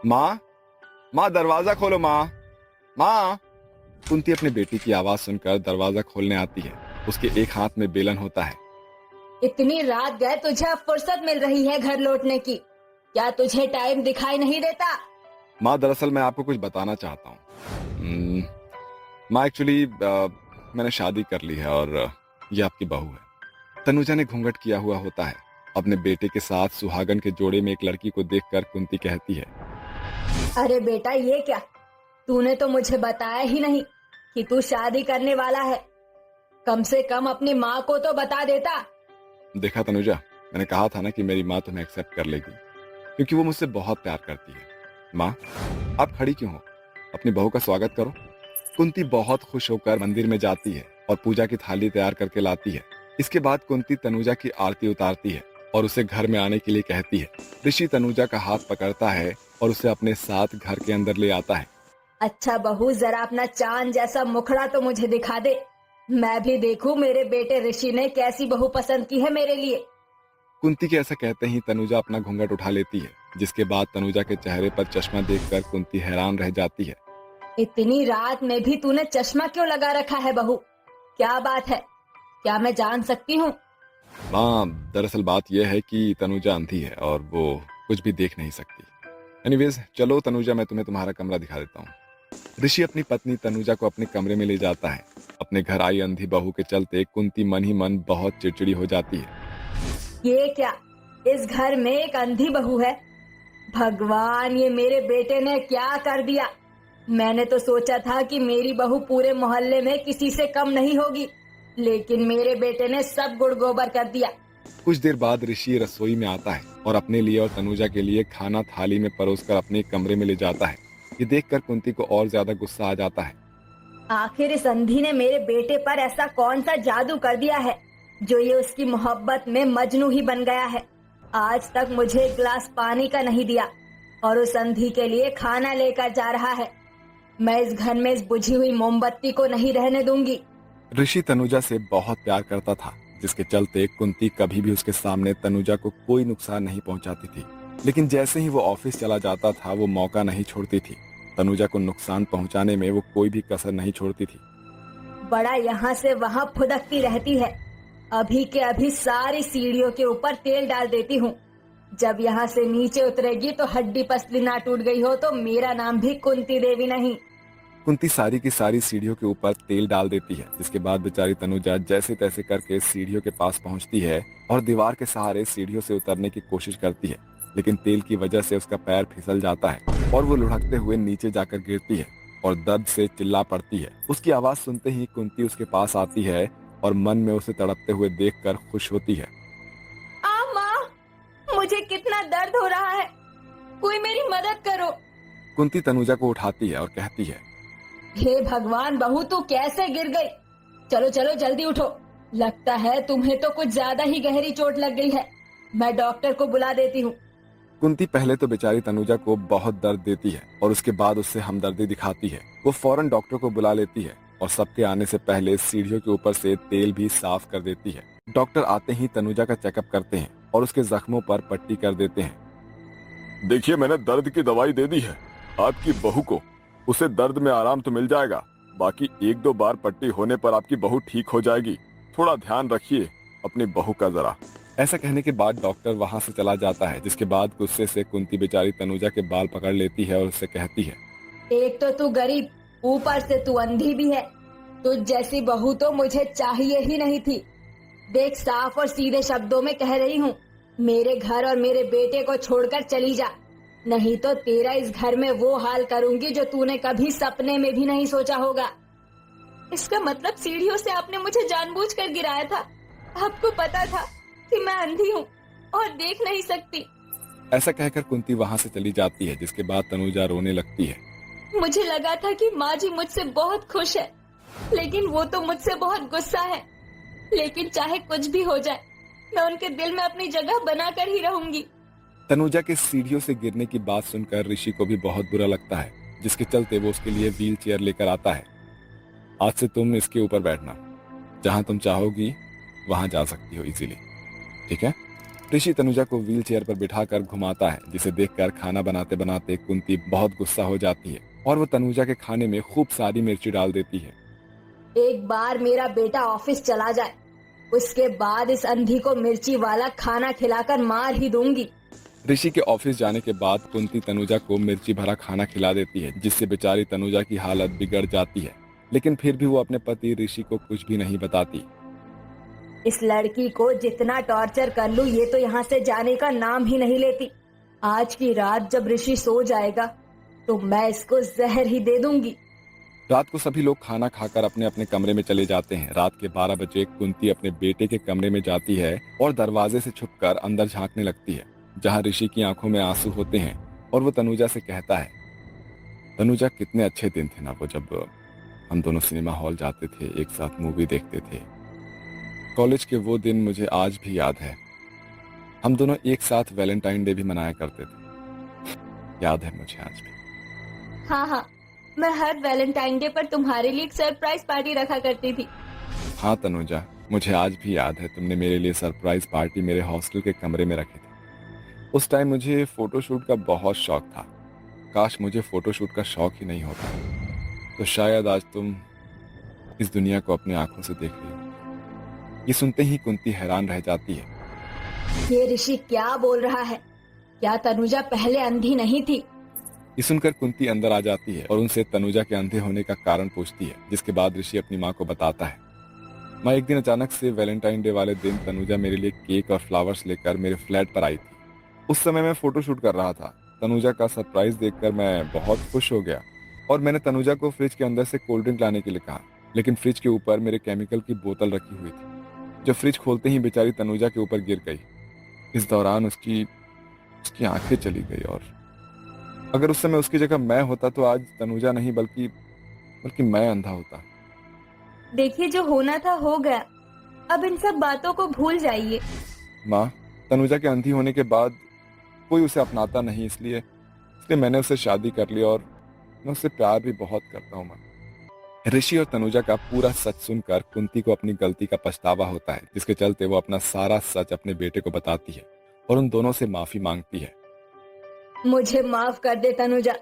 माँ, माँ दरवाजा खोलो माँ, माँ। कुंती अपनी बेटी की आवाज सुनकर दरवाजा खोलने आती है। उसके एक हाथ में बेलन होता है। इतनी रात गए तुझे अब फुर्सत मिल रही है घर लौटने की। क्या तुझे टाइम दिखाई नहीं देता? माँ दरअसल मैं आपको कुछ बताना चाहता हूँ। माँ एक्चुअली मैंने शादी कर ली है और ये आपकी बहू है। तनुजा ने घूंघट किया हुआ होता है। अपने बेटे के साथ सुहागन के जोड़े में एक लड़की को देखकर कुंती कहती है, अरे बेटा, ये क्या? तूने तो मुझे बताया ही नहीं कि तू शादी करने वाला है। कम से कम अपनी माँ को तो बता देता। देखा तनुजा, मैंने कहा था ना कि मेरी माँ तुम्हें एक्सेप्ट कर लेगी, क्योंकि वो मुझसे बहुत प्यार करती है। माँ, आप खड़ी क्यों हो? अपनी बहू का स्वागत करो। कुंती बहुत खुश होकर मंदिर में जाती है और पूजा की थाली तैयार करके लाती है। इसके बाद कुंती तनुजा की आरती उतारती है और उसे घर में आने के लिए कहती है। ऋषि तनुजा का हाथ पकड़ता है और उसे अपने साथ घर के अंदर ले आता है। अच्छा बहू, जरा अपना चांद जैसा मुखड़ा तो मुझे दिखा दे। मैं भी देखूं मेरे बेटे ऋषि ने कैसी बहू पसंद की है मेरे लिए। कुंती के ऐसा कहते ही तनुजा अपना घूंघट उठा लेती है, जिसके बाद तनुजा के चेहरे पर चश्मा देखकर कुंती हैरान रह जाती है। इतनी रात में भी तूने चश्मा क्यों लगा रखा है बहू? क्या बात है? क्या मैं जान सकती हूँ? माँ, दरअसल बात यह है कि तनुजा अंधी है और वो कुछ भी देख नहीं सकती। एनीवेज, चलो तनुजा, मैं तुम्हें तुम्हारा कमरा दिखा देता हूँ। ऋषि अपनी पत्नी तनुजा को अपने कमरे में ले जाता है। अपने घर आई अंधी बहू के चलते कुंती मन ही मन बहुत चिड़चिड़ी हो जाती है। ये क्या? इस घर में एक अंधी बहू है? भगवान, ये मेरे बेटे ने क्या कर दिया? मैंने तो सोचा था कि मेरी बहू पूरे मोहल्ले में किसी से कम नहीं होगी, लेकिन मेरे बेटे ने सब गुड़ गोबर कर दिया। कुछ देर बाद ऋषि रसोई में आता है और अपने लिए और तनुजा के लिए खाना थाली में परोसकर अपने कमरे में ले जाता है। ये देखकर कुंती को और ज्यादा गुस्सा आ जाता है। आखिर इस अंधी ने मेरे बेटे पर ऐसा कौन सा जादू कर दिया है जो ये उसकी मोहब्बत में मजनू ही बन गया है। आज तक मुझे एक गिलास पानी का नहीं दिया और उस अंधी के लिए खाना लेकर जा रहा है। मैं इस घर में इस बुझी हुई मोमबत्ती को नहीं रहने दूंगी। ऋषि तनुजा से बहुत प्यार करता था, जिसके चलते कुंती कभी भी उसके सामने तनुजा को कोई नुकसान नहीं पहुंचाती थी। लेकिन जैसे ही वो ऑफिस चला जाता था, वो मौका नहीं छोड़ती थी। तनुजा को नुकसान पहुंचाने में वो कोई भी कसर नहीं छोड़ती थी। बड़ा यहाँ से वहाँ फुदकती रहती है। अभी के अभी सारी सीढ़ियों के ऊपर तेल डाल देती हूँ। जब यहाँ से नीचे उतरेगी तो हड्डी पसली ना टूट गई हो तो मेरा नाम भी कुंती देवी नहीं। कुंती सारी की सारी सीढ़ियों के ऊपर तेल डाल देती है, जिसके बाद बेचारी तनुजा जैसे तैसे करके सीढ़ियों के पास पहुंचती है और दीवार के सहारे सीढ़ियों से उतरने की कोशिश करती है। लेकिन तेल की वजह से उसका पैर फिसल जाता है और वो लुढ़कते हुए नीचे जाकर गिरती है और दर्द से चिल्ला पड़ती है। उसकी आवाज सुनते ही कुंती उसके पास आती है और मन में उसे तड़पते हुए देखकर खुश होती है। माँ, मुझे कितना दर्द हो रहा है, कोई मेरी मदद करो। कुंती तनुजा को उठाती है और कहती है, हे भगवान, बहू तू कैसे गिर गई? चलो चलो जल्दी उठो। लगता है तुम्हें तो कुछ ज्यादा ही गहरी चोट लग गई है। मैं डॉक्टर को बुला देती हूँ। कुंती पहले तो बेचारी तनुजा को बहुत दर्द देती है और उसके बाद उससे हमदर्दी दिखाती है। वो फौरन डॉक्टर को बुला लेती है और सबके आने से पहले सीढ़ियों के ऊपर से तेल भी साफ कर देती है। डॉक्टर आते ही तनुजा का चेकअप करते हैं और उसके जख्मों पर पट्टी कर देते हैं। देखिए, मैंने दर्द की दवाई दे दी है आपकी बहू को। उसे दर्द में आराम तो मिल जाएगा, बाकी 1-2 बार पट्टी होने पर आपकी बहू ठीक हो जाएगी। थोड़ा ध्यान रखिए अपनी बहू का जरा। ऐसा कहने के बाद डॉक्टर वहां से चला जाता है, जिसके बाद गुस्से से कुंती बेचारी तनुजा के बाल पकड़ लेती है और उससे कहती है, एक तो तू गरीब, ऊपर से तू अंधी भी है। तुझ जैसी बहू तो मुझे चाहिए ही नहीं थी। देख, साफ और सीधे शब्दों में कह रही हूँ, मेरे घर और मेरे बेटे को छोड़कर चली जा, नहीं तो तेरा इस घर में वो हाल करूंगी जो तूने कभी सपने में भी नहीं सोचा होगा। इसका मतलब सीढ़ियों से आपने मुझे जानबूझकर गिराया था। आपको पता था कि मैं अंधी हूँ और देख नहीं सकती। ऐसा कहकर कुंती वहां से चली जाती है, जिसके बाद तनुजा रोने लगती है। मुझे लगा था कि माँ जी मुझसे बहुत खुश है, लेकिन वो तो मुझसे बहुत गुस्सा है। लेकिन चाहे कुछ भी हो जाए, मैं उनके दिल में अपनी जगह बनाकर ही रहूंगी। तनुजा के सीढ़ियों से गिरने की बात सुनकर ऋषि को भी बहुत बुरा लगता है, जिसके चलते वो उसके लिए व्हील चेयर लेकर आता है। आज से तुम इसके ऊपर बैठना, जहां तुम चाहोगी वहां जा सकती हो इजीली, ठीक है? ऋषि तनुजा को व्हील चेयर पर बिठाकर घुमाता है, जिसे देखकर खाना बनाते बनाते कुंती बहुत गुस्सा हो जाती है और वो तनुजा के खाने में खूब सारी मिर्ची डाल देती है। एक बार मेरा बेटा ऑफिस चला जाए, उसके बाद इस अंधी को मिर्ची वाला खाना खिलाकर मार ही दूंगी। ऋषि के ऑफिस जाने के बाद कुंती तनुजा को मिर्ची भरा खाना खिला देती है, जिससे बेचारी तनुजा की हालत बिगड़ जाती है। लेकिन फिर भी वो अपने पति ऋषि को कुछ भी नहीं बताती। इस लड़की को जितना टॉर्चर कर लूं, ये तो यहाँ से जाने का नाम ही नहीं लेती। आज की रात जब ऋषि सो जाएगा तो मैं इसको जहर ही दे दूंगी। रात को सभी लोग खाना खाकर अपने अपने कमरे में चले जाते हैं। रात के 12 बजे कुंती अपने बेटे के कमरे में जाती है और दरवाजे से छुपकर अंदर झांकने लगती है, जहां ऋषि की आंखों में आंसू होते हैं। और वो तनुजा से कहता है, तनुजा कितने अच्छे दिन थे ना वो, जब हम दोनों सिनेमा हॉल जाते थे, एक साथ मूवी देखते थे। कॉलेज के वो दिन मुझे आज भी याद है। हम दोनों एक साथ वैलेंटाइन डे भी मनाया करते थे, याद है मुझे आज भी। हाँ हाँ, मैं हर वैलेंटाइन डे पर तुम्हारे लिए एक सरप्राइज पार्टी रखा करती थी। हाँ तनुजा, मुझे आज भी याद है, तुमने मेरे लिए सरप्राइज पार्टी मेरे हॉस्टल के कमरे में रखे थे। उस टाइम मुझे फोटोशूट का बहुत शौक था। काश मुझे फोटोशूट का शौक ही नहीं होता, तो शायद आज तुम इस दुनिया को अपनी आंखों से देख रही हो। ये सुनते ही कुंती हैरान रह जाती है। ये ऋषि क्या बोल रहा है? क्या तनुजा पहले अंधी नहीं थी? ये सुनकर कुंती अंदर आ जाती है और उनसे तनुजा के अंधे होने का कारण पूछती है, जिसके बाद ऋषि अपनी माँ को बताता है, माँ एक दिन अचानक से वैलेंटाइन डे वाले दिन तनुजा मेरे लिए केक और फ्लावर्स लेकर मेरे फ्लैट पर आई थी। उस समय मैं फोटोशूट कर रहा था। तनुजा का सरप्राइज देखकर मैं बहुत खुश हो गया और मैंने तनुजा को फ्रिज के अंदर से कोल्ड ड्रिंक लाने के लिए कहा, लेकिन फ्रिज के ऊपर मेरे केमिकल की बोतल रखी हुई थी। जब फ्रिज खोलते ही बेचारी तनुजा के ऊपर गिर गई। इस दौरान उसकी आंखें चली गई और अगर उस समय उसकी जगह मैं होता तो आज तनुजा नहीं बल्कि मैं अंधा होता। देखिए, जो होना था हो गया। अब इन सब बातों को भूल जाइए। माँ, तनुजा के अंधी होने के बाद कोई उसे अपनाता नहीं, इसलिए मैंने उससे शादी कर ली और मैं उससे प्यार भी बहुत करता हूँ माँ। ऋषि और तनुजा का पूरा सच सुनकर कुंती को अपनी गलती का पछतावा होता है, जिसके चलते वो अपना सारा सच अपने बेटे को बताती है और उन दोनों से माफी मांगती है। मुझे माफ कर दे तनुजा।